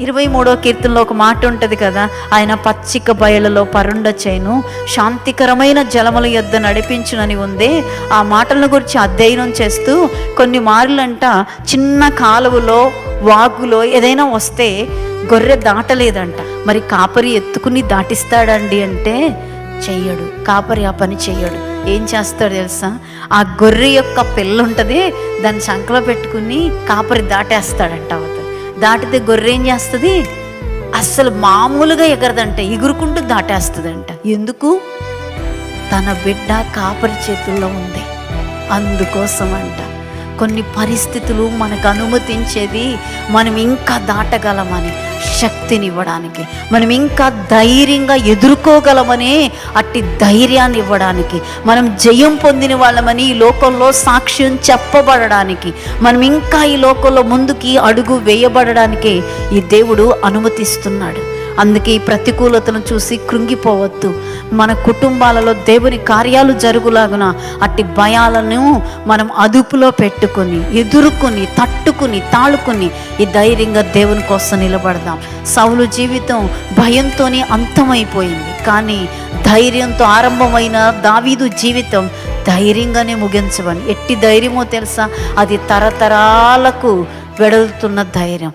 23వ కీర్తనలో ఒక మాట ఉంటుంది కదా, ఆయన పచ్చిక బయలలో పరుండ చేను, శాంతికరమైన జలముల యొద్ద నడిపించునని ఉందే. ఆ మాటలను గురించి అధ్యయనం చేస్తూ కొన్ని మార్లంట చిన్న కాలువలో వాగులో ఏదైనా వస్తే గొర్రె దాటలేదంట. మరి కాపరి ఎత్తుకుని దాటిస్తాడండి అంటే చెయ్యడు. కాపరి ఆ పని చెయ్యడు. ఏం చేస్తాడు తెలుసా? ఆ గొర్రె యొక్క పిల్ల ఉంటుంది, దాన్ని సంకలో పెట్టుకుని కాపరి దాటేస్తాడంట. దాటితే గొర్రె ఏం చేస్తుంది? అస్సలు మామూలుగా ఎగరదంట, ఎగురుకుంటూ దాటేస్తుందంట. ఎందుకు? తన బిడ్డ కాపరి చేతుల్లో ఉంది. అందుకోసం అంట కొన్ని పరిస్థితులు మనకు అనుమతించేది మనం ఇంకా దాటగలమని, శక్తినివ్వడానికి, మనం ఇంకా ధైర్యంగా ఎదుర్కోగలమని, అట్టి ధైర్యాన్ని ఇవ్వడానికి, మనం జయం పొందిన వాళ్ళమని ఈ లోకంలో సాక్ష్యం చెప్పబడడానికి, మనం ఇంకా ఈ లోకంలో ముందుకి అడుగు వేయబడడానికి ఈ దేవుడు అనుమతిస్తున్నాడు. అందుకే ఈ ప్రతికూలతను చూసి కృంగిపోవద్దు. మన కుటుంబాలలో దేవుని కార్యాలు జరుగులాగున అట్టి భయాలను మనం అదుపులో పెట్టుకొని, ఎదుర్కొని, తట్టుకుని, తాళుకుని ఈ ధైర్యంగా దేవుని కోసం నిలబడదాం. సౌలు జీవితం భయంతోనే అంతమైపోయింది, కానీ ధైర్యంతో ఆరంభమైన దావీదు జీవితం ధైర్యంగానే ముగించబడి. ఎట్టి ధైర్యమో తెలుసా? అది తరతరాలకు వెడలుతున్న ధైర్యం.